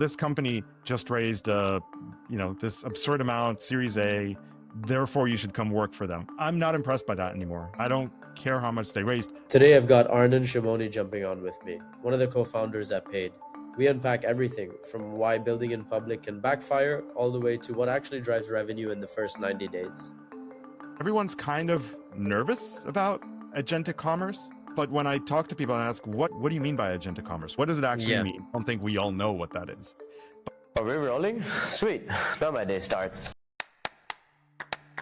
This company just raised this absurd amount, Series A, therefore you should come work for them. I'm not impressed by that anymore. I don't care how much they raised. Today I've got Arnon Shimoni jumping on with me, one of the co-founders at Paid. We unpack everything from why building in public can backfire all the way to what actually drives revenue in the first 90 days. Everyone's kind of nervous about agentic commerce. But when I talk to people and ask, what do you mean by agentic commerce? What does it actually mean? I don't think we all know what that is. Are we rolling? Sweet. Now my day starts.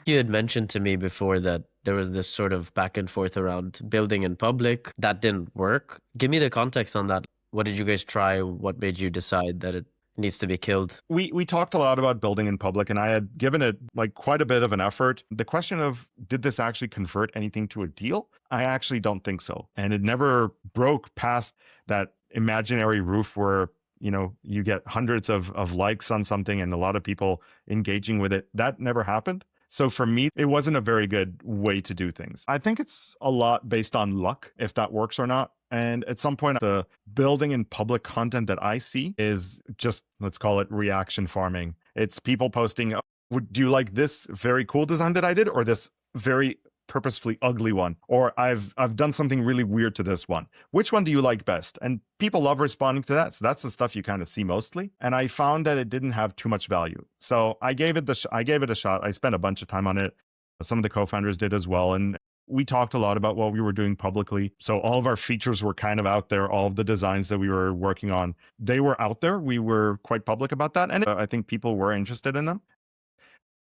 You had mentioned to me before that there was this sort of back and forth around building in public. That didn't work. Give me the context on that. What did you guys try? What made you decide that it needs to be killed? We talked a lot about building in public, and I had given it quite a bit of an effort. The question of, did this actually convert anything to a deal? I actually don't think so. And it never broke past that imaginary roof where, you get hundreds of likes on something and a lot of people engaging with it. That never happened. So for me, it wasn't a very good way to do things. I think it's a lot based on luck, if that works or not. And at some point, the building in public content that I see is just, let's call it reaction farming. It's people posting, do you like this very cool design that I did, or this very purposefully ugly one? Or I've done something really weird to this one. Which one do you like best? And people love responding to that. So that's the stuff you kind of see mostly. And I found that it didn't have too much value. So I gave it a shot. I spent a bunch of time on it. Some of the co-founders did as well. And we talked a lot about what we were doing publicly. So all of our features were kind of out there. All of the designs that we were working on, they were out there. We were quite public about that. And I think people were interested in them.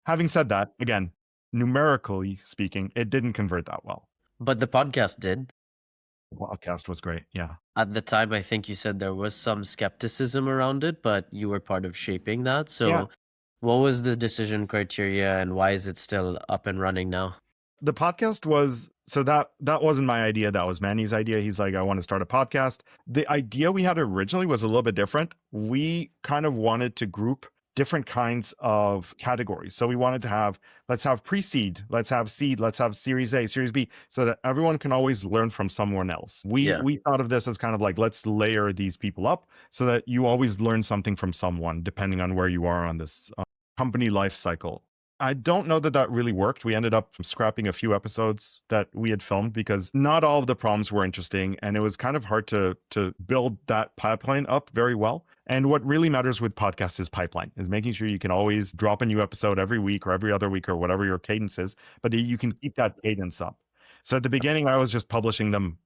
Having said that, again, numerically speaking, it didn't convert that well. But the podcast did. The podcast was great, yeah. At the time, I think you said there was some skepticism around it, but you were part of shaping that. So yeah. What was the decision criteria and why is it still up and running now? The podcast was, so that wasn't my idea. That was Manny's idea. He's like, I want to start a podcast. The idea we had originally was a little bit different. We kind of wanted to group different kinds of categories. So we wanted to have, let's have pre-seed, let's have seed, let's have Series A, Series B, so that everyone can always learn from someone else. We thought of this as kind of like, let's layer these people up so that you always learn something from someone, depending on where you are on this company life cycle. I don't know that really worked. We ended up scrapping a few episodes that we had filmed because not all of the problems were interesting. And it was kind of hard to build that pipeline up very well. And what really matters with podcasts is pipeline, is making sure you can always drop a new episode every week or every other week or whatever your cadence is, but you can keep that cadence up. So at the beginning, I was just publishing them,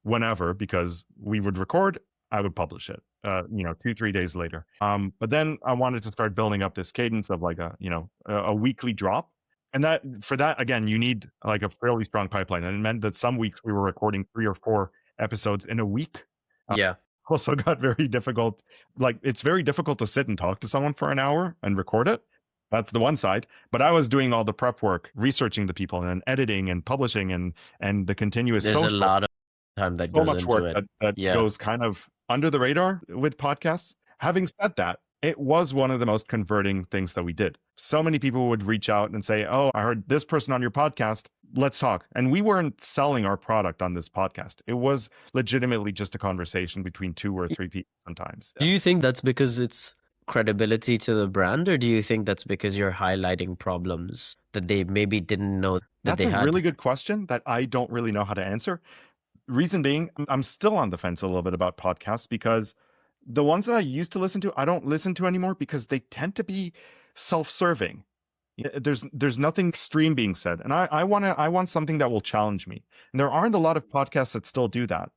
whenever, because we would record, I would publish it, 2-3 days later. But then I wanted to start building up this cadence of like a weekly drop. And for that, again, you need like a fairly strong pipeline. And it meant that some weeks we were recording 3 or 4 episodes in a week. Also got very difficult. Like, it's very difficult to sit and talk to someone for an hour and record it. That's the one side. But I was doing all the prep work, researching the people and editing and publishing and the continuous. There's a lot of time that goes much work into that goes kind of under the radar with podcasts. Having said that, it was one of the most converting things that we did. So many people would reach out and say, oh, I heard this person on your podcast. Let's talk. And we weren't selling our product on this podcast. It was legitimately just a conversation between 2 or 3 people sometimes. Do you think that's because it's credibility to the brand, or do you think that's because you're highlighting problems that they maybe didn't know that they had? That's a really good question that I don't really know how to answer. Reason being, I'm still on the fence a little bit about podcasts because the ones that I used to listen to, I don't listen to anymore because they tend to be self-serving. There's nothing extreme being said. And I want something that will challenge me. And there aren't a lot of podcasts that still do that.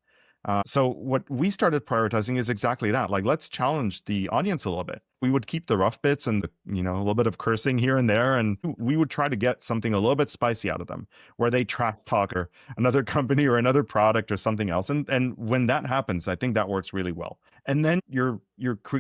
So what we started prioritizing is exactly that. Like, let's challenge the audience a little bit. We would keep the rough bits and a little bit of cursing here and there. And we would try to get something a little bit spicy out of them where they trash talk or another company or another product or something else. And when that happens, I think that works really well. And then you're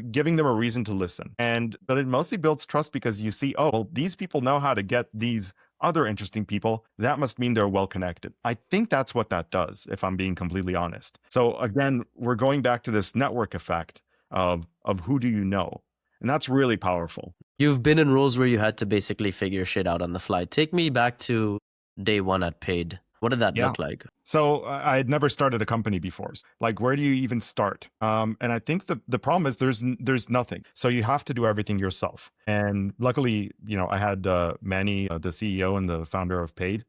giving them a reason to listen. But it mostly builds trust because you see, oh, well, these people know how to get these other interesting people. That must mean they're well connected. I think that's what that does, if I'm being completely honest. So again, we're going back to this network effect of who do you know? And that's really powerful. You've been in roles where you had to basically figure shit out on the fly. Take me back to day one at Paid. What did that Yeah. look like? So I had never started a company before. Like, where do you even start? And I think the problem is there's nothing. So you have to do everything yourself. And luckily, I had Manny, the CEO and the founder of Paid.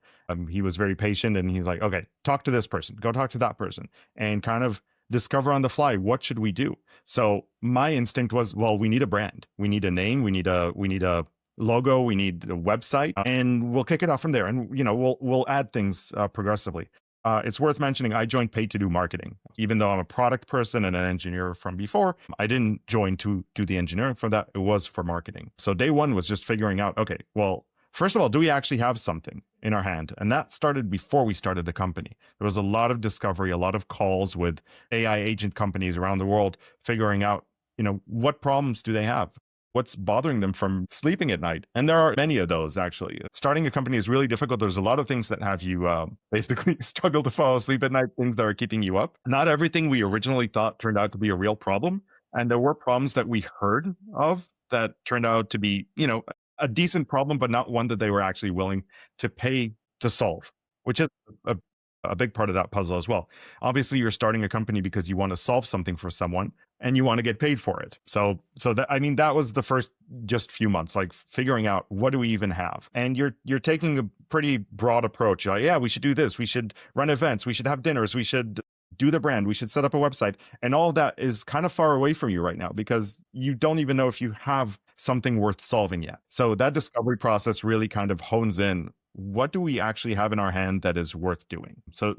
He was very patient, and he's like, okay, talk to this person, go talk to that person, and kind of discover on the fly, what should we do? So my instinct was, well, we need a brand, we need a name, we need a logo, we need a website, and we'll kick it off from there. And we'll add things progressively. It's worth mentioning, I joined Paid to do marketing. Even though I'm a product person and an engineer from before, I didn't join to do the engineering for that. It was for marketing. So day one was just figuring out, okay, well, first of all, do we actually have something in our hand? And that started before we started the company. There was a lot of discovery, a lot of calls with AI agent companies around the world, figuring out, what problems do they have? What's bothering them from sleeping at night? And there are many of those, actually. Starting a company is really difficult. There's a lot of things that have you basically struggle to fall asleep at night, things that are keeping you up. Not everything we originally thought turned out to be a real problem. And there were problems that we heard of that turned out to be, a decent problem, but not one that they were actually willing to pay to solve, which is a big part of that puzzle as well. Obviously, you're starting a company because you want to solve something for someone and you want to get paid for it. So that was the first just few months, like figuring out, what do we even have? And you're taking a pretty broad approach. You're like, yeah, we should do this. We should run events. We should have dinners. We should do the brand. We should set up a website. And all of that is kind of far away from you right now because you don't even know if you have something worth solving yet. So that discovery process really kind of hones in, what do we actually have in our hand that is worth doing? So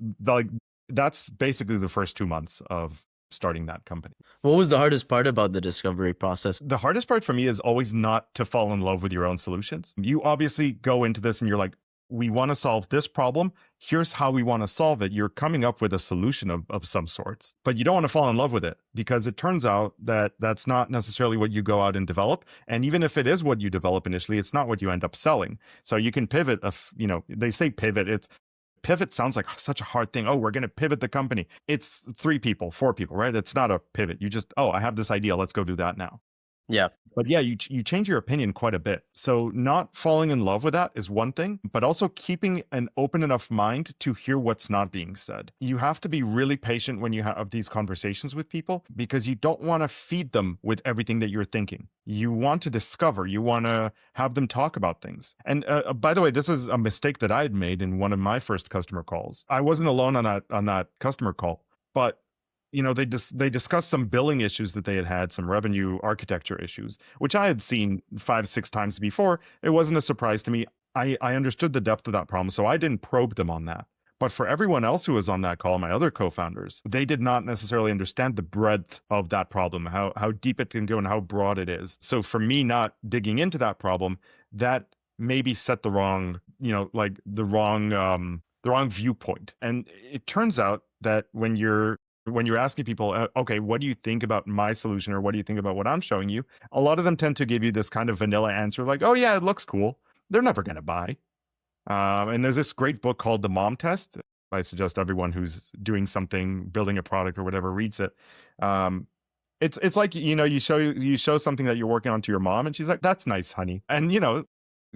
that's basically the first 2 months of starting that company. What was the hardest part about the discovery process? The hardest part for me is always not to fall in love with your own solutions. You obviously go into this and you're like, we want to solve this problem. Here's how we want to solve it. You're coming up with a solution of some sorts, but you don't want to fall in love with it because it turns out that that's not necessarily what you go out and develop. And even if it is what you develop initially, it's not what you end up selling. So you can pivot. They say pivot. Pivot sounds like such a hard thing. Oh, we're going to pivot the company. It's 3 people, 4 people, right? It's not a pivot. You just, I have this idea. Let's go do that now. Yeah. But yeah, you change your opinion quite a bit. So not falling in love with that is one thing, but also keeping an open enough mind to hear what's not being said. You have to be really patient when you have these conversations with people because you don't want to feed them with everything that you're thinking. You want to discover, you want to have them talk about things. And by the way, this is a mistake that I had made in one of my first customer calls. I wasn't alone on that customer call, but they discussed some billing issues that they had, some revenue architecture issues, which I had seen 5-6 times before. It wasn't a surprise to me. I understood the depth of that problem, so I didn't probe them on that. But for everyone else who was on that call, my other co-founders, they did not necessarily understand the breadth of that problem, how deep it can go and how broad it is. So for me, not digging into that problem, that maybe set the wrong, the wrong viewpoint. And it turns out that when you're asking people, okay, what do you think about my solution or what do you think about what I'm showing you? A lot of them tend to give you this kind of vanilla answer like, oh yeah, it looks cool. They're never going to buy. And there's this great book called The Mom Test. I suggest everyone who's doing something, building a product or whatever, reads it. It's like, you show something that you're working on to your mom and she's like, that's nice, honey. And,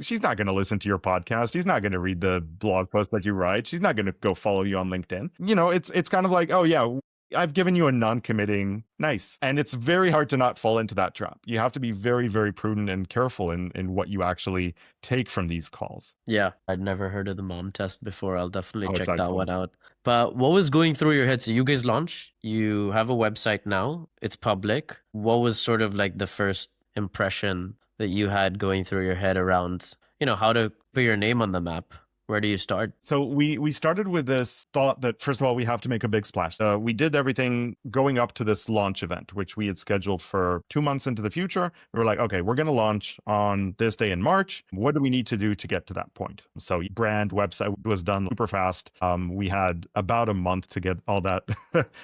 she's not going to listen to your podcast. She's not going to read the blog post that you write. She's not going to go follow you on LinkedIn. It's kind of like, oh yeah, I've given you a non-committing nice. And it's very hard to not fall into that trap. You have to be very, very prudent and careful in what you actually take from these calls. Yeah, I'd never heard of the mom test before. I'll definitely check that excellent. one out. But what was going through your head? So you guys launched, you have a website now, it's public. What was sort of like the first impression that you had going through your head around, how to put your name on the map? Where do you start? So we started with this thought that, first of all, we have to make a big splash. We did everything going up to this launch event, which we had scheduled for 2 months into the future. We were like, okay, we're going to launch on this day in March. What do we need to do to get to that point? So brand, website was done super fast. We had about a month to get all that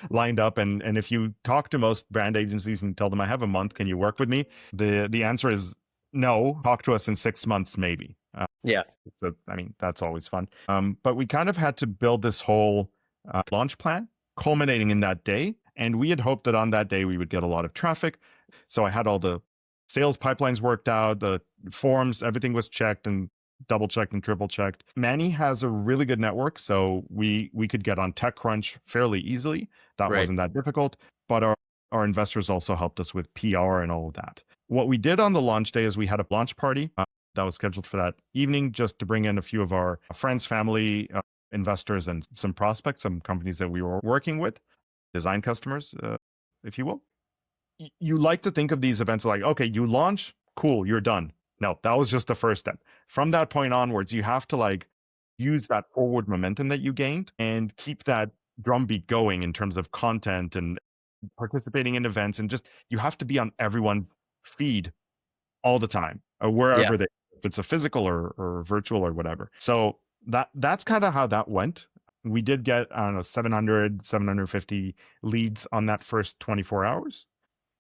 lined up. And if you talk to most brand agencies and tell them, I have a month, can you work with me? The answer is no, talk to us in 6 months, maybe. Yeah. So, that's always fun. But we kind of had to build this whole launch plan culminating in that day. And we had hoped that on that day, we would get a lot of traffic. So I had all the sales pipelines worked out, the forms, everything was checked. And double checked and triple checked. Manny has a really good network, so we could get on TechCrunch fairly easily. That Right. wasn't that difficult, but our investors also helped us with PR and all of that. What we did on the launch day is we had a launch party that was scheduled for that evening, just to bring in a few of our friends, family, investors, and some prospects, some companies that we were working with, design customers, if you will. You like to think of these events like, okay, you launch, cool, you're done. No, that was just the first step. From that point onwards, you have to like use that forward momentum that you gained and keep that drumbeat going in terms of content and participating in events, and just you have to be on everyone's feed all the time, wherever Yeah. they, if it's a physical or virtual or whatever. So that's kind of how that went. We did get, I don't know, 700, 750 leads on that first 24 hours.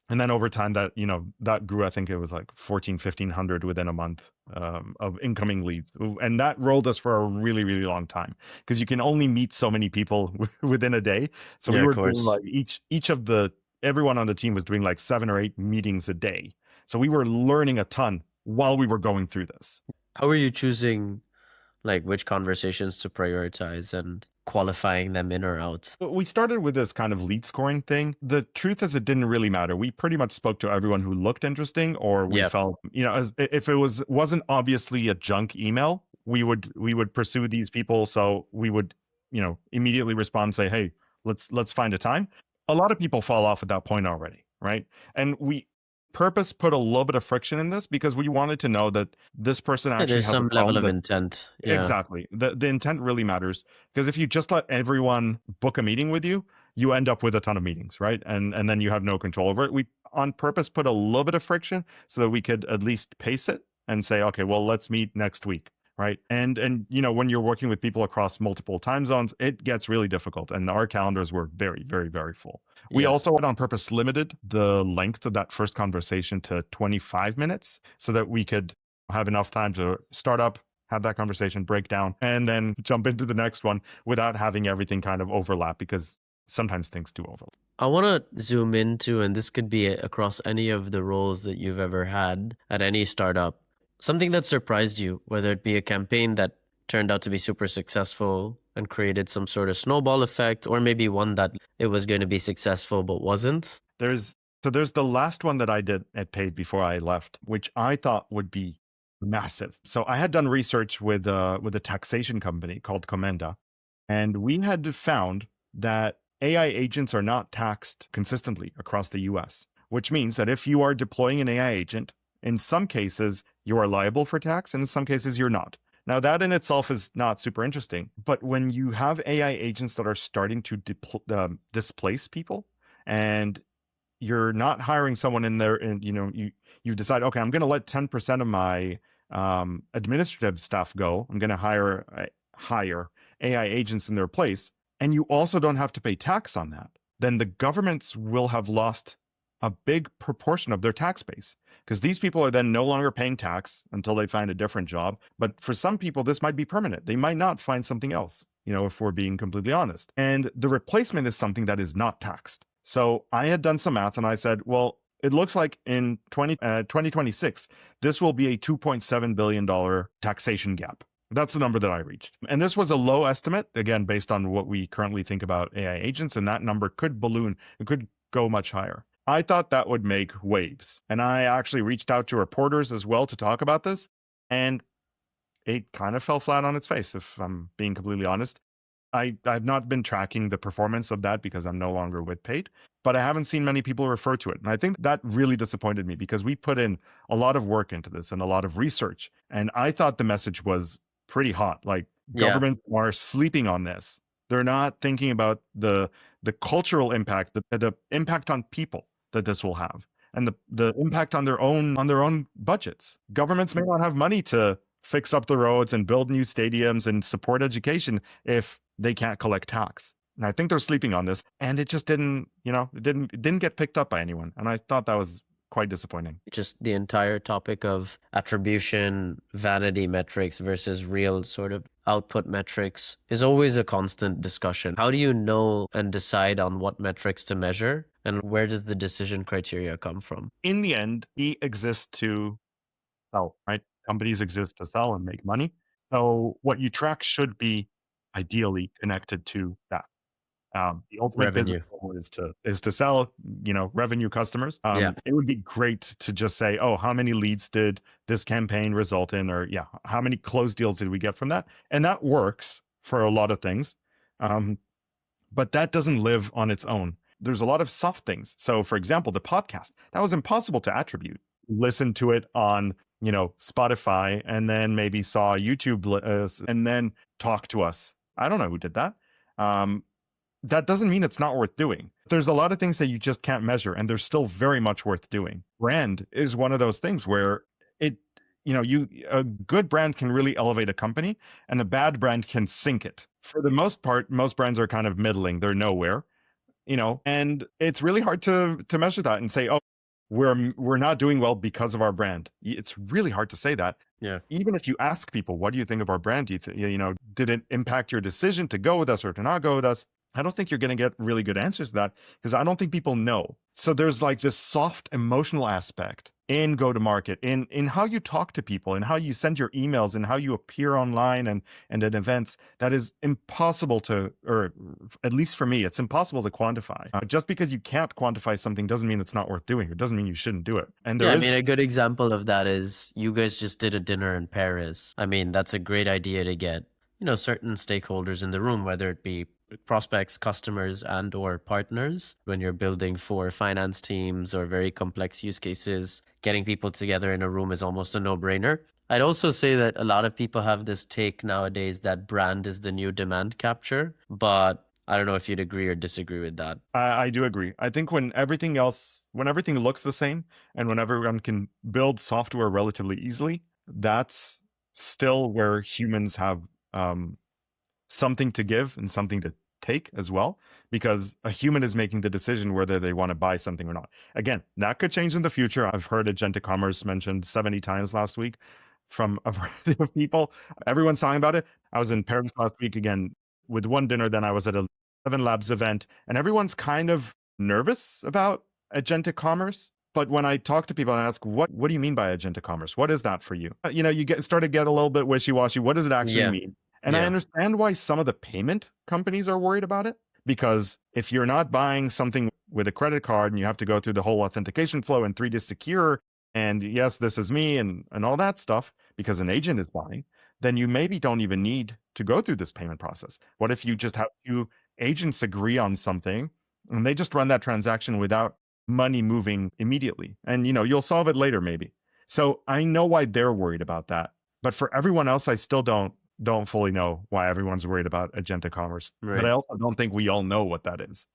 And then over time that, that grew, I think it was like 1,500 within a month of incoming leads. And that rolled us for a really, really long time, because you can only meet so many people within a day. So we Yeah, of were doing course. like everyone on the team was doing like 7 or 8 meetings a day. So we were learning a ton while we were going through this. How are you choosing like which conversations to prioritize and qualifying them in or out? We started with this kind of lead scoring thing. The truth is, it didn't really matter. We pretty much spoke to everyone who looked interesting, or we Yeah. felt, as if it wasn't obviously a junk email, we would pursue these people. So we would, immediately respond and say, hey, let's find a time. A lot of people fall off at that point already, right? And we purpose put a little bit of friction in this because we wanted to know that this person Yeah, actually there's has a some level problem of that intent. Yeah. exactly. The intent really matters, because if you just let everyone book a meeting with you, you end up with a ton of meetings, right? And then you have no control over it. We on purpose put a little bit of friction so that we could at least pace it and say, okay, well, let's meet next week, right? And when you're working with people across multiple time zones, it gets really difficult, and our calendars were very, very, very full. We Yeah. also on purpose limited the length of that first conversation to 25 minutes so that we could have enough time to start up, have that conversation, break down, and then jump into the next one without having everything kind of overlap, because sometimes things do overlap. I want to zoom into, and this could be across any of the roles that you've ever had at any startup, something that surprised you, whether it be a campaign that turned out to be super successful and created some sort of snowball effect, or maybe one that it was going to be successful but wasn't. There's the last one that I did at Paid before I left, which I thought would be massive. So I had done research with a taxation company called Commenda, and we had found that AI agents are not taxed consistently across the US, which means that if you are deploying an AI agent, in some cases you are liable for tax, and in some cases you're not. Now, that in itself is not super interesting, but when you have AI agents that are starting to displace people, and you're not hiring someone in there, and you decide, okay, I'm going to let 10% of my administrative staff go. I'm going to hire AI agents in their place, and you also don't have to pay tax on that. Then the governments will have lost a big proportion of their tax base, because these people are then no longer paying tax until they find a different job. But for some people, this might be permanent. They might not find something else, if we're being completely honest. And the replacement is something that is not taxed. So I had done some math and I said, well, it looks like in 2026, this will be a $2.7 billion taxation gap. That's the number that I reached. And this was a low estimate, again, based on what we currently think about AI agents, and that number could balloon. It could go much higher. I thought that would make waves. And I actually reached out to reporters as well to talk about this, and it kind of fell flat on its face, if I'm being completely honest. I've not been tracking the performance of that because I'm no longer with Paid, but I haven't seen many people refer to it. And I think that really disappointed me, because we put in a lot of work into this and a lot of research. And I thought the message was pretty hot. Like, governments are sleeping on this. They're not thinking about the cultural impact, the impact on people that this will have, and the impact on their own budgets. Governments may not have money to fix up the roads and build new stadiums and support education if they can't collect tax. And I think they're sleeping on this, and it just didn't get picked up by anyone. And I thought that was quite disappointing. Just the entire topic of attribution, vanity metrics versus real sort of output metrics is always a constant discussion. How do you know and decide on what metrics to measure, and where does the decision criteria come from? In the end, he exists to sell, right? Companies exist to sell and make money. So what you track should be ideally connected to that. The ultimate business Revenue. goal is to sell, revenue customers. Yeah. It would be great to just say, oh, how many leads did this campaign result in, or how many closed deals did we get from that? And that works for a lot of things, but that doesn't live on its own. There's a lot of soft things. So, for example, the podcast, that was impossible to attribute. Listen to it on Spotify, and then maybe saw YouTube, and then talk to us. I don't know who did that. That doesn't mean it's not worth doing. There's a lot of things that you just can't measure, and they're still very much worth doing. Brand is one of those things where a good brand can really elevate a company, and a bad brand can sink it. For the most part, most brands are kind of middling. They're nowhere, and it's really hard to measure that and say, oh, we're not doing well because of our brand. It's really hard to say that. Yeah. Even if you ask people, what do you think of our brand? Do you did it impact your decision to go with us or to not go with us? I don't think you're going to get really good answers to that, because I don't think people know. So there's like this soft emotional aspect in go-to-market, in how you talk to people, and how you send your emails, and how you appear online and at events, that is impossible to, or at least for me, it's impossible to quantify. Just because you can't quantify something doesn't mean it's not worth doing. It doesn't mean you shouldn't do it. And I mean, a good example of that is you guys just did a dinner in Paris. I mean, that's a great idea to get, certain stakeholders in the room, whether it be prospects, customers, and or partners. When you're building for finance teams or very complex use cases, getting people together in a room is almost a no-brainer. I'd also say that a lot of people have this take nowadays that brand is the new demand capture, but I don't know if you'd agree or disagree with that. I do agree. I think when everything looks the same, and when everyone can build software relatively easily, that's still where humans have something to give and something to take as well, because a human is making the decision whether they want to buy something or not. Again, that could change in the future. I've heard agentic commerce mentioned 70 times last week from a variety of people. Everyone's talking about it. I was in Paris last week again with one dinner, then I was at a 7 Labs event, and everyone's kind of nervous about agentic commerce. But when I talk to people and ask, what do you mean by agentic commerce? What is that for you? You start to get a little bit wishy-washy. What does it actually mean? And I understand why some of the payment companies are worried about it, because if you're not buying something with a credit card and you have to go through the whole authentication flow and 3D secure, and yes, this is me and all that stuff, because an agent is buying, then you maybe don't even need to go through this payment process. What if you just have two agents agree on something and they just run that transaction without money moving immediately? And you'll solve it later maybe. So I know why they're worried about that. But for everyone else, I still don't fully know why everyone's worried about agentic commerce. Right. But I also don't think we all know what that is.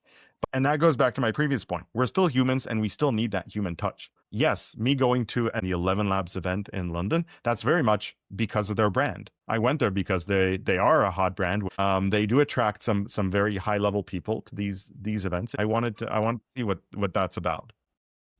And that goes back to my previous point. We're still humans, and we still need that human touch. Yes, me going to the 11 Labs event in London, that's very much because of their brand. I went there because they are a hot brand. They do attract some very high level people to these events. I wanted to see what that's about.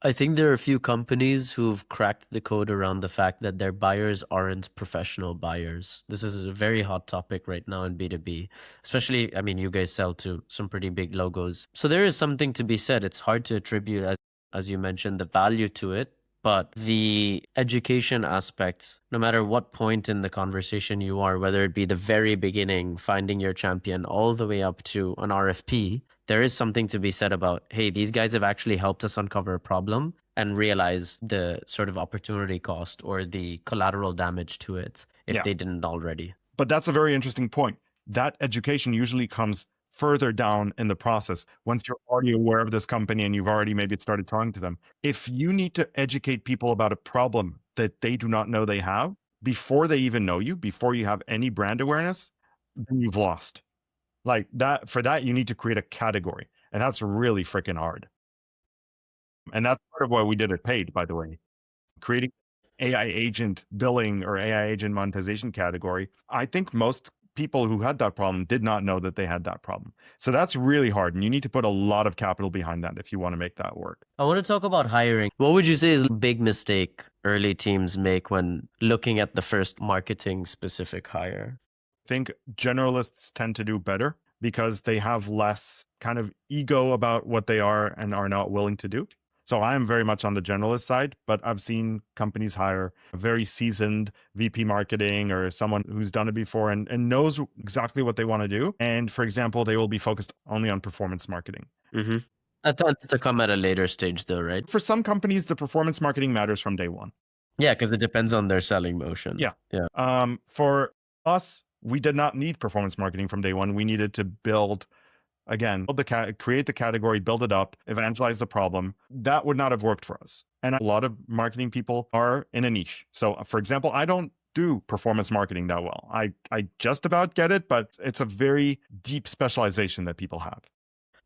I think there are a few companies who've cracked the code around the fact that their buyers aren't professional buyers. This is a very hot topic right now in B2B, especially, I mean, you guys sell to some pretty big logos. So there is something to be said. It's hard to attribute, as you mentioned, the value to it, but the education aspects, no matter what point in the conversation you are, whether it be the very beginning, finding your champion, all the way up to an RFP, there is something to be said about, hey, these guys have actually helped us uncover a problem and realize the sort of opportunity cost or the collateral damage to it if they didn't already. But that's a very interesting point. That education usually comes further down in the process. Once you're already aware of this company and you've already maybe started talking to them, if you need to educate people about a problem that they do not know they have before they even know you, before you have any brand awareness, then you've lost. Like that, for that, you need to create a category, and that's really freaking hard. And that's part of why we did it paid, by the way. Creating AI agent billing or AI agent monetization category. I think most people who had that problem did not know that they had that problem. So that's really hard, and you need to put a lot of capital behind that if you want to make that work. I want to talk about hiring. What would you say is a big mistake early teams make when looking at the first marketing specific hire? I think generalists tend to do better because they have less kind of ego about what they are and are not willing to do. So I am very much on the generalist side, but I've seen companies hire a very seasoned VP marketing or someone who's done it before and knows exactly what they want to do. And for example, they will be focused only on performance marketing. Mm-hmm. That tends to come at a later stage though, right? For some companies, the performance marketing matters from day one. Yeah, because it depends on their selling motion. Yeah. Yeah. For us, we did not need performance marketing from day one. We needed to build create the category, build it up, evangelize the problem. That would not have worked for us. And a lot of marketing people are in a niche. So for example, I don't do performance marketing that well. I just about get it, but it's a very deep specialization that people have.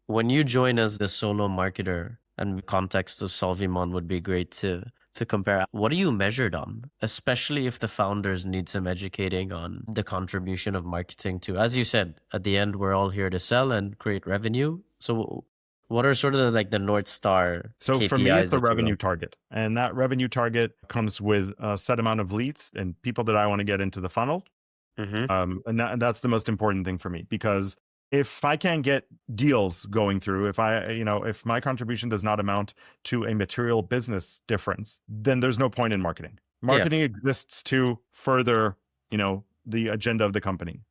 When you join as the solo marketer, and context of Solvimon would be great to compare. What are you measured on, especially if the founders need some educating on the contribution of marketing to, as you said, at the end, we're all here to sell and create revenue. So what are sort of like the North Star So KPIs, for me, it's a if you will? revenue target. And that revenue target comes with a set amount of leads and people that I want to get into the funnel. Mm-hmm. And that's the most important thing for me, because if I can't get deals going through, if my contribution does not amount to a material business difference, then there's no point in marketing. Marketing exists to further, the agenda of the company.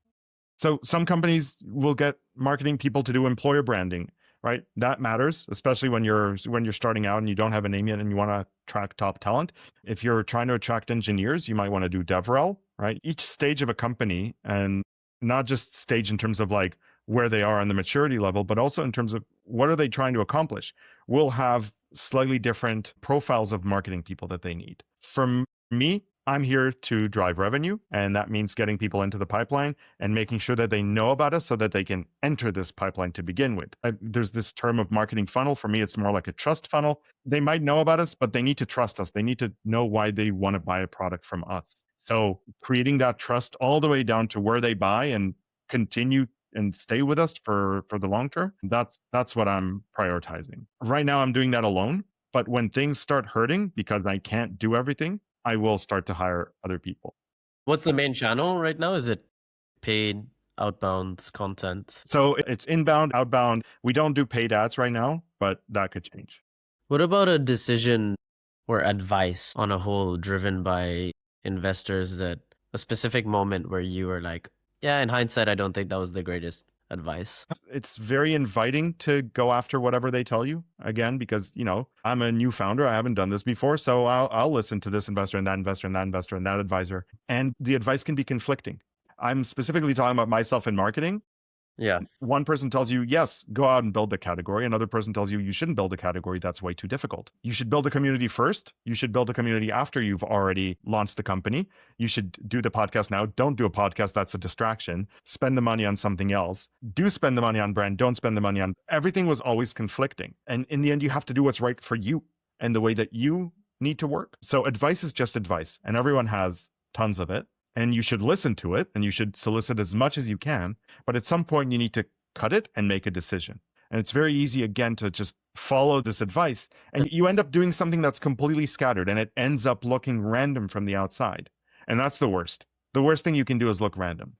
So some companies will get marketing people to do employer branding, right? That matters, especially when you're starting out and you don't have a name yet and you want to attract top talent. If you're trying to attract engineers, you might want to do DevRel, right? Each stage of a company, and not just stage in terms of like where they are on the maturity level, but also in terms of what are they trying to accomplish, will have slightly different profiles of marketing people that they need. For me, I'm here to drive revenue, and that means getting people into the pipeline and making sure that they know about us so that they can enter this pipeline to begin with. There's this term of marketing funnel. For me, it's more like a trust funnel. They might know about us, but they need to trust us. They need to know why they want to buy a product from us. So creating that trust all the way down to where they buy and continue and stay with us for the long term, that's what I'm prioritizing. Right now, I'm doing that alone. But when things start hurting because I can't do everything, I will start to hire other people. What's the main channel right now? Is it paid, outbound content? So it's inbound, outbound. We don't do paid ads right now, but that could change. What about a decision or advice on a whole driven by investors, that a specific moment where you were like, yeah, in hindsight, I don't think that was the greatest advice? It's very inviting to go after whatever they tell you, again, because, I'm a new founder. I haven't done this before. So I'll listen to this investor and that investor and that investor and that advisor. And the advice can be conflicting. I'm specifically talking about myself in marketing. Yeah. One person tells you, yes, go out and build the category. Another person tells you, you shouldn't build a category. That's way too difficult. You should build a community first. You should build a community after you've already launched the company. You should do the podcast now. Don't do a podcast. That's a distraction. Spend the money on something else. Do spend the money on brand. Don't spend the money on... Everything was always conflicting. And in the end, you have to do what's right for you and the way that you need to work. So advice is just advice, and everyone has tons of it. And you should listen to it and you should solicit as much as you can. But at some point, you need to cut it and make a decision. And it's very easy, again, to just follow this advice. And you end up doing something that's completely scattered and it ends up looking random from the outside. And that's the worst. The worst thing you can do is look random.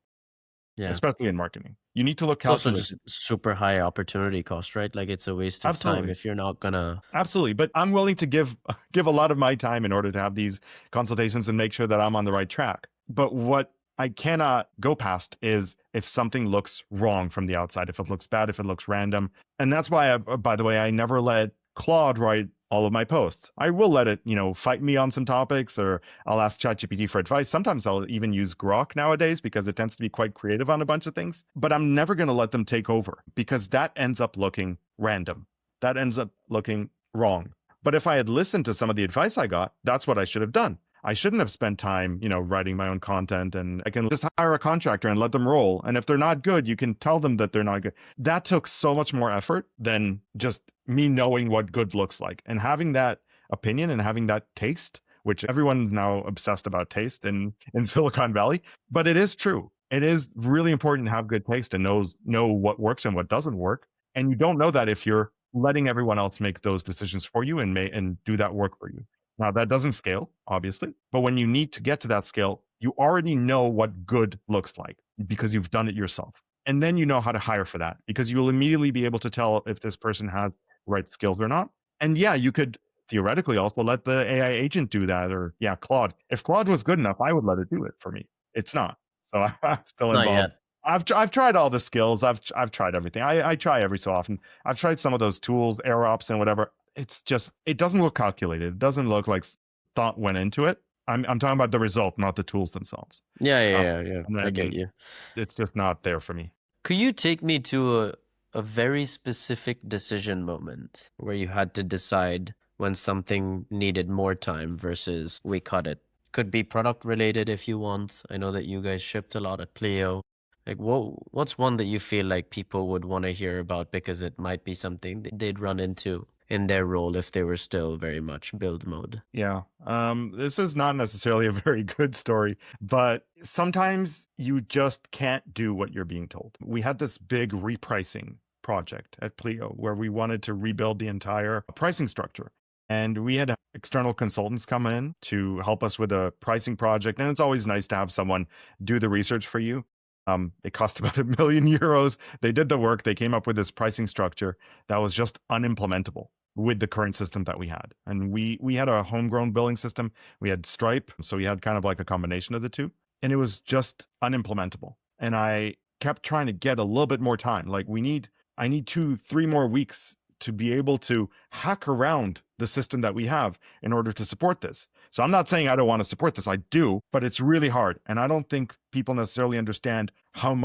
Yeah. Especially in marketing. You need to look calculated. It's also just super high opportunity cost, right? Like it's a waste of time if you're not gonna... Absolutely. But I'm willing to give a lot of my time in order to have these consultations and make sure that I'm on the right track. But what I cannot go past is if something looks wrong from the outside, if it looks bad, if it looks random. And that's why, by the way, I never let Claude write all of my posts. I will let it, fight me on some topics, or I'll ask ChatGPT for advice. Sometimes I'll even use Grok nowadays because it tends to be quite creative on a bunch of things. But I'm never going to let them take over, because that ends up looking random. That ends up looking wrong. But if I had listened to some of the advice I got, that's what I should have done. I shouldn't have spent time, writing my own content, and I can just hire a contractor and let them roll. And if they're not good, you can tell them that they're not good. That took so much more effort than just me knowing what good looks like and having that opinion and having that taste, which everyone's now obsessed about taste in Silicon Valley. But it is true. It is really important to have good taste and know what works and what doesn't work. And you don't know that if you're letting everyone else make those decisions for you and do that work for you. Now, that doesn't scale, obviously, but when you need to get to that scale, you already know what good looks like because you've done it yourself. And then you know how to hire for that, because you'll immediately be able to tell if this person has the right skills or not. And yeah, you could theoretically also let the AI agent do that, or yeah, Claude. If Claude was good enough, I would let it do it for me. It's not. So I'm still Not involved. yet. I've tried all the skills. I've tried everything. I try every so often. I've tried some of those tools, AirOps and whatever. It's just, it doesn't look calculated. It doesn't look like thought went into it. I'm talking about the result, not the tools themselves. Yeah. I get And you. it's just not there for me. Could you take me to a very specific decision moment where you had to decide when something needed more time versus we cut it? Could be product related if you want. I know that you guys shipped a lot at Pleo. Like, what's one that you feel like people would want to hear about because it might be something that they'd run into in their role if they were still very much build mode? Yeah. This is not necessarily a very good story, but sometimes you just can't do what you're being told. We had this big repricing project at Pleo where we wanted to rebuild the entire pricing structure. And we had external consultants come in to help us with a pricing project. And it's always nice to have someone do the research for you. It cost about €1 million. They did the work. They came up with this pricing structure that was just unimplementable with the current system that we had. And we had a homegrown billing system. We had Stripe. So we had kind of like a combination of the two. And it was just unimplementable. And I kept trying to get a little bit more time. Like I need 2-3 more weeks to be able to hack around the system that we have in order to support this. So I'm not saying I don't want to support this. I do, but it's really hard. And I don't think people necessarily understand how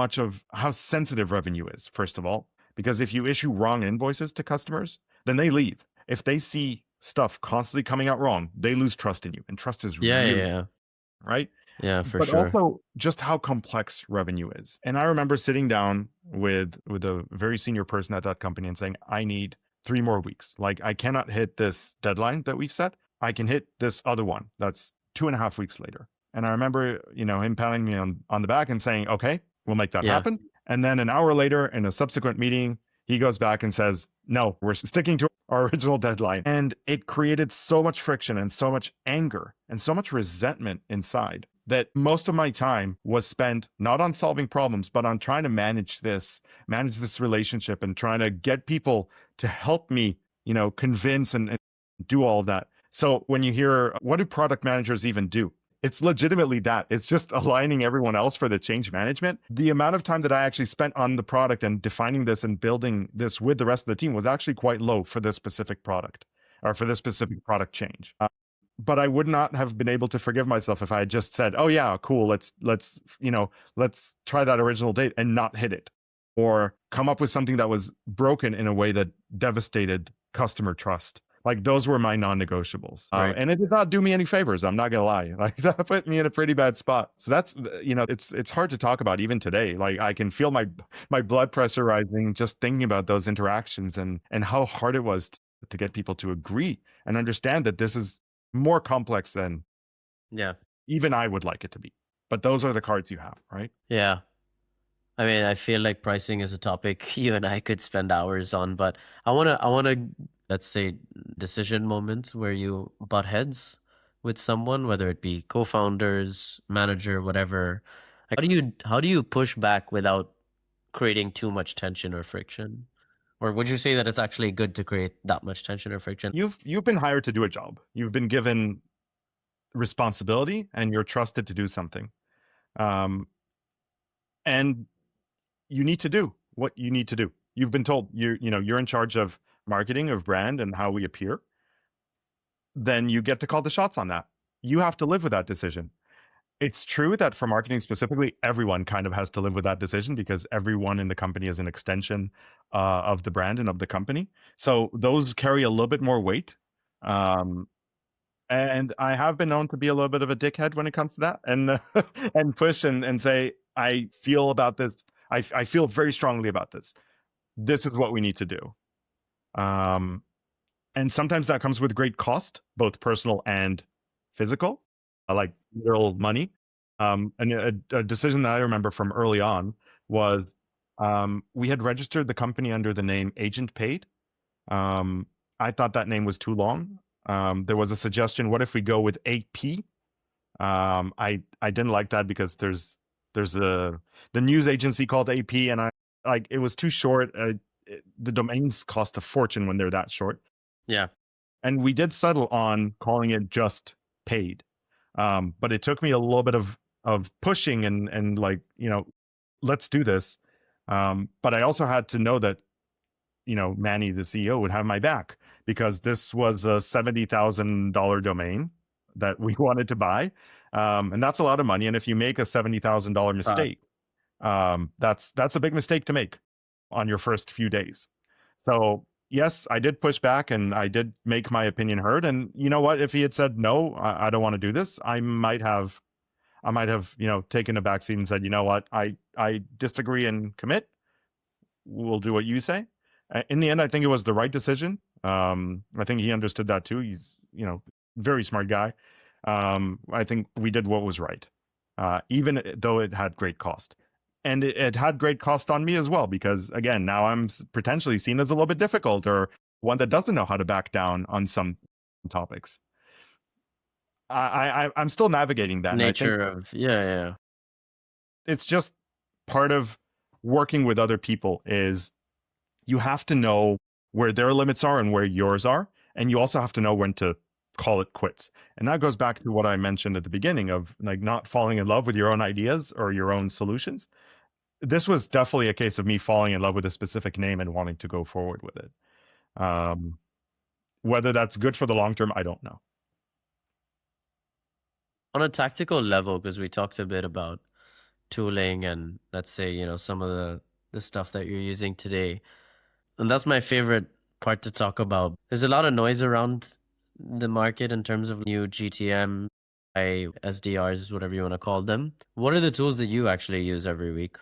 sensitive revenue is, first of all, because if you issue wrong invoices to customers, then they leave. If they see stuff constantly coming out wrong, they lose trust in you. And trust is really, right? Yeah, for but sure. also just how complex revenue is. And I remember sitting down with a very senior person at that company and saying, I need 3 more weeks. Like, I cannot hit this deadline that we've set. I can hit this other one that's 2.5 weeks later. And I remember, him patting me on the back and saying, okay, we'll make that happen. And then an hour later in a subsequent meeting, he goes back and says, no, we're sticking to our original deadline. And it created so much friction and so much anger and so much resentment inside that most of my time was spent not on solving problems, but on trying to manage this relationship and trying to get people to help me, convince and do all of that. So when you hear, what do product managers even do? It's legitimately that. It's just aligning everyone else for the change management. The amount of time that I actually spent on the product and defining this and building this with the rest of the team was actually quite low for this specific product or for this specific product change. But I would not have been able to forgive myself if I had just said, oh yeah, cool, let's try that original date and not hit it, or come up with something that was broken in a way that devastated customer trust. Like, those were my non-negotiables. Right. And it did not do me any favors. I'm not gonna lie. Like, that put me in a pretty bad spot. So that's, it's hard to talk about even today. Like, I can feel my blood pressure rising just thinking about those interactions and how hard it was to get people to agree and understand that this is more complex than even I would like it to be. But those are the cards you have, right? Yeah. I mean, I feel like pricing is a topic you and I could spend hours on, but I wanna let's say decision moments where you butt heads with someone, whether it be co-founders, manager, whatever. Like, how do you push back without creating too much tension or friction? Or would you say that it's actually good to create that much tension or friction? You've been hired to do a job. You've been given responsibility and you're trusted to do something. And you need to do what you need to do. You've been told you're in charge of marketing, of brand, and how we appear. Then you get to call the shots on that. You have to live with that decision. It's true that for marketing specifically, everyone kind of has to live with that decision because everyone in the company is an extension of the brand and of the company. So those carry a little bit more weight. And I have been known to be a little bit of a dickhead when it comes to that, and and push and say, I feel about this. I feel very strongly about this. This is what we need to do. And sometimes that comes with great cost, both personal and physical, like literal money. And a decision that I remember from early on was we had registered the company under the name Agent Paid. I thought that name was too long. There was a suggestion, what if we go with AP? I didn't like that because there's the news agency called AP, and it was too short. The domains cost a fortune when they're that short. Yeah. And we did settle on calling it just paid. But it took me a little bit of pushing and like, let's do this. But I also had to know that, Manny, the CEO, would have my back, because this was a $70,000 domain that we wanted to buy. And that's a lot of money. And if you make a $70,000 mistake, that's a big mistake to make on your first few days. So yes, I did push back and I did make my opinion heard. And you know what? If he had said, no, I don't want to do this, I might have, taken a backseat and said, you know what? I disagree and commit. We'll do what you say. In the end, I think it was the right decision. I think he understood that too. He's, very smart guy. I think we did what was right, even though it had great cost. And it had great cost on me as well, because again, now I'm potentially seen as a little bit difficult, or one that doesn't know how to back down on some topics. I'm still navigating that. Nature of, yeah. It's just part of working with other people is you have to know where their limits are and where yours are. And you also have to know when to call it quits. And that goes back to what I mentioned at the beginning of like not falling in love with your own ideas or your own solutions. This was definitely a case of me falling in love with a specific name and wanting to go forward with it. Whether that's good for the long term, I don't know. On a tactical level, because we talked a bit about tooling and let's say, some of the stuff that you're using today. And that's my favorite part to talk about. There's a lot of noise around the market in terms of new GTM, SDRs, whatever you want to call them. What are the tools that you actually use every week?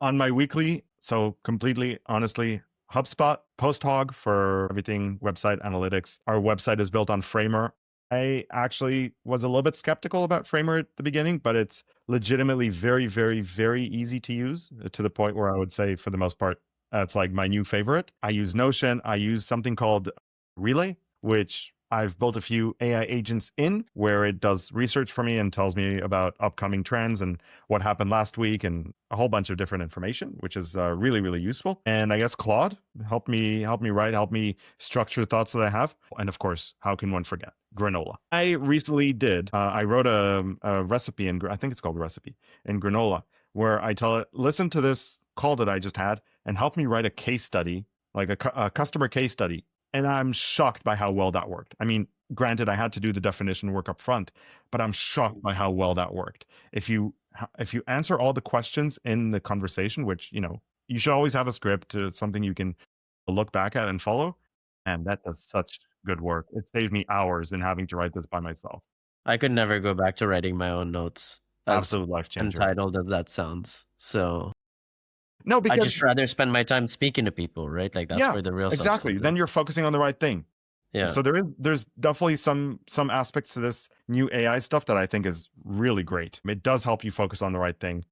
On my weekly, so completely honestly, HubSpot, PostHog for everything website analytics. Our website is built on Framer. I actually was a little bit skeptical about Framer at the beginning, but it's legitimately very, very, very easy to use, to the point where I would say for the most part, it's like my new favorite. I use Notion. I use something called Relay, which I've built a few AI agents in, where it does research for me and tells me about upcoming trends and what happened last week and a whole bunch of different information, which is really, really useful. And I guess Claude helped me write, help me structure thoughts that I have. And of course, how can one forget granola? I recently I wrote a recipe, and I think it's called Recipe in Granola, where I tell it, listen to this call that I just had and help me write a case study, like a customer case study. And I'm shocked by how well that worked. I mean, granted, I had to do the definition work up front, but I'm shocked by how well that worked. If you answer all the questions in the conversation, which, you should always have a script, something you can look back at and follow. And that does such good work. It saved me hours in having to write this by myself. I could never go back to writing my own notes. Absolute life changer. Entitled as that sounds. So no, because I just rather spend my time speaking to people, right? Like that's where the real exactly. Then you're focusing on the right thing. Yeah. So there's definitely some aspects to this new AI stuff that I think is really great. It does help you focus on the right thing.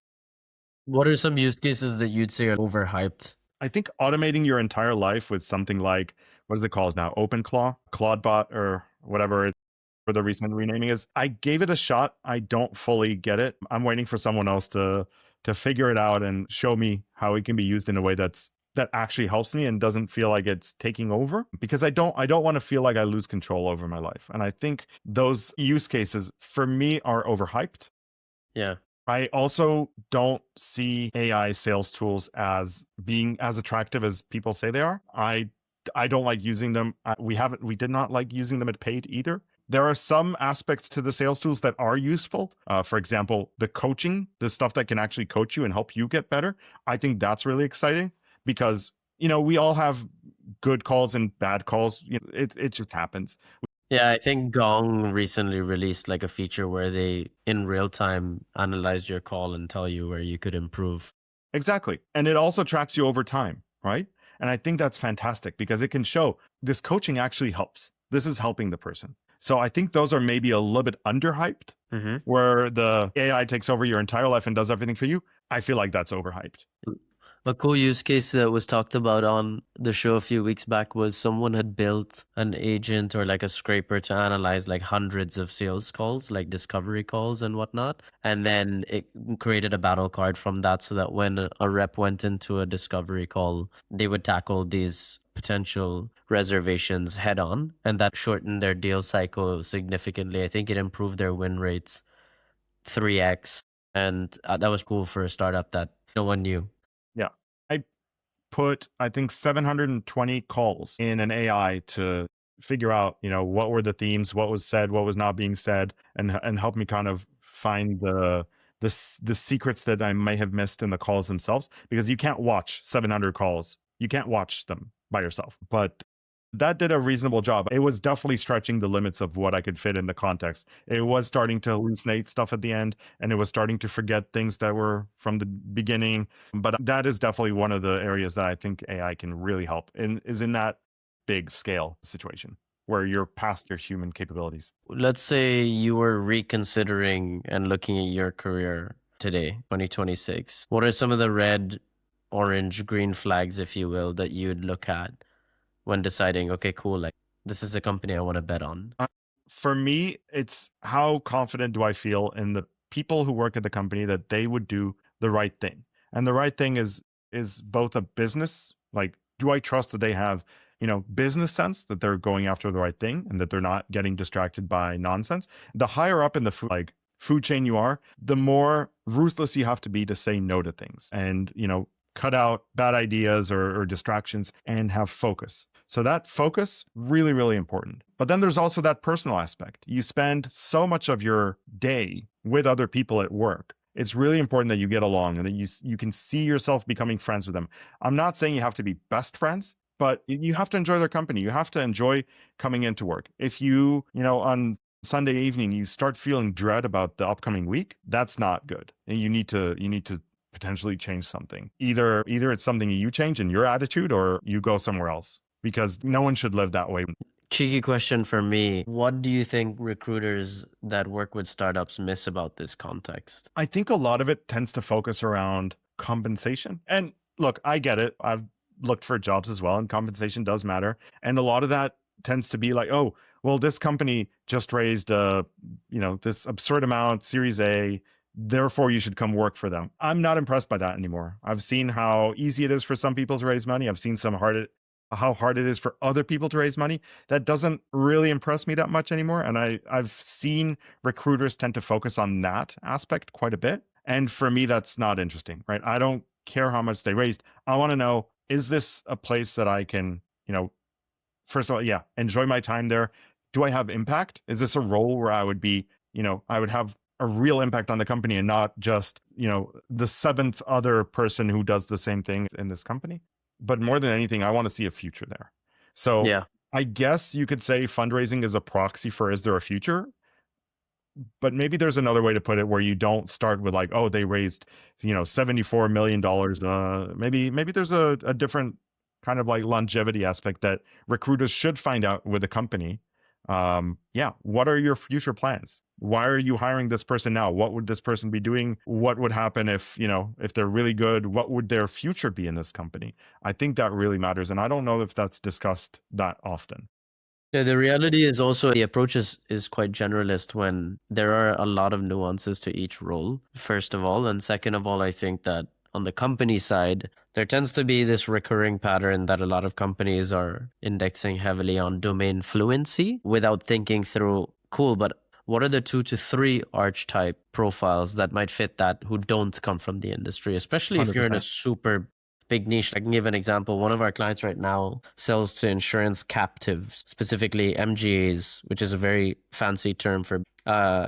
What are some use cases that you'd say are overhyped? I think automating your entire life with something like, what is it called now? OpenClaw, Claudebot, or whatever for the recent renaming is. I gave it a shot. I don't fully get it. I'm waiting for someone else to figure it out and show me how it can be used in a way that actually helps me and doesn't feel like it's taking over, because I don't want to feel like I lose control over my life. And I think those use cases for me are overhyped. Yeah. I also don't see AI sales tools as being as attractive as people say they are. I don't like using them. We did not like using them at paid either. There are some aspects to the sales tools that are useful. For example, the coaching, the stuff that can actually coach you and help you get better. I think that's really exciting because, we all have good calls and bad calls. It just happens. Yeah, I think Gong recently released like a feature where they in real time analyzed your call and tell you where you could improve. Exactly. And it also tracks you over time, right? And I think that's fantastic because it can show this coaching actually helps. This is helping the person. So I think those are maybe a little bit underhyped, where the AI takes over your entire life and does everything for you. I feel like that's overhyped. A cool use case that was talked about on the show a few weeks back was someone had built an agent or like a scraper to analyze like hundreds of sales calls, like discovery calls and whatnot. And then it created a battle card from that so that when a rep went into a discovery call, they would tackle these potential reservations head on. And that shortened their deal cycle significantly. I think it improved their win rates 3x. And that was cool for a startup that no one knew. Yeah. I put, I think, 720 calls in an AI to figure out, what were the themes, what was said, what was not being said, and help me kind of find the secrets that I may have missed in the calls themselves, because you can't watch 700 calls. You can't watch them by yourself. But that did a reasonable job. It was definitely stretching the limits of what I could fit in the context. It was starting to hallucinate stuff at the end, and it was starting to forget things that were from the beginning. But that is definitely one of the areas that I think AI can really help is in that big scale situation where you're past your human capabilities. Let's say you were reconsidering and looking at your career today, 2026. What are some of the red, orange, green flags, if you will, that you'd look at when deciding, okay, cool, like this is a company I want to bet on? For me, it's how confident do I feel in the people who work at the company that they would do the right thing. And the right thing is both a business, like, do I trust that they have, business sense, that they're going after the right thing and that they're not getting distracted by nonsense. The higher up in the food chain you are, the more ruthless you have to be to say no to things and, cut out bad ideas or distractions and have focus. So that focus, really, really important. But then there's also that personal aspect. You spend so much of your day with other people at work. It's really important that you get along and that you can see yourself becoming friends with them. I'm not saying you have to be best friends, but you have to enjoy their company. You have to enjoy coming into work. If you on Sunday evening, you start feeling dread about the upcoming week, that's not good. And you need to potentially change something. Either it's something you change in your attitude or you go somewhere else, because no one should live that way. Cheeky question for me. What do you think recruiters that work with startups miss about this context? I think a lot of it tends to focus around compensation. And look, I get it. I've looked for jobs as well, and compensation does matter. And a lot of that tends to be like, oh, well, this company just raised this absurd amount, Series A, therefore you should come work for them. I'm not impressed by that anymore. I've seen how easy it is for some people to raise money. I've seen how hard it is for other people to raise money. That doesn't really impress me that much anymore. And I've seen recruiters tend to focus on that aspect quite a bit. And for me, that's not interesting, right? I don't care how much they raised. I want to know, is this a place that I can, first of all, yeah, enjoy my time there? Do I have impact? Is this a role where I would be, I would have a real impact on the company and not just, the seventh other person who does the same thing in this company? But more than anything, I want to see a future there. So yeah. I guess you could say fundraising is a proxy for, is there a future? But maybe there's another way to put it where you don't start with like, oh, they raised, $74 million. Maybe there's a different kind of like longevity aspect that recruiters should find out with a company. What are your future plans? Why are you hiring this person now? What would this person be doing? What would happen if they're really good? What would their future be in this company? I think that really matters. And I don't know if that's discussed that often. Yeah, the reality is also the approach is quite generalist when there are a lot of nuances to each role, first of all. And second of all, I think that on the company side, there tends to be this recurring pattern that a lot of companies are indexing heavily on domain fluency without thinking through, cool, but what are the 2 to 3 archetype profiles that might fit that who don't come from the industry, especially if you're in a super big niche? I can give an example. One of our clients right now sells to insurance captives, specifically MGAs, which is a very fancy term for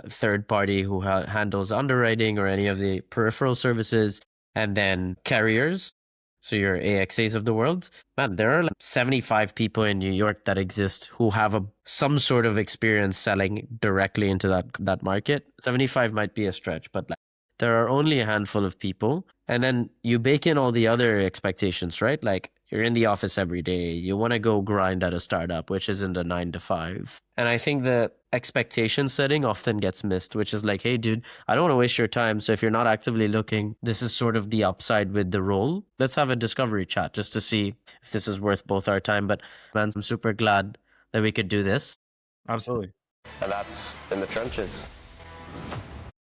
third party who handles underwriting or any of the peripheral services, and then carriers. So your AXAs of the world. Man, there are like 75 people in New York that exist who have some sort of experience selling directly into that market. 75 might be a stretch, but there are only a handful of people. And then you bake in all the other expectations, right? Like You're in the office every day. You want to go grind at a startup, which isn't a 9 to 5. And I think the expectation setting often gets missed, which is like, hey, dude, I don't want to waste your time. So if you're not actively looking, this is sort of the upside with the role. Let's have a discovery chat just to see if this is worth both our time. But man, I'm super glad that we could do this. Absolutely. And that's in the trenches.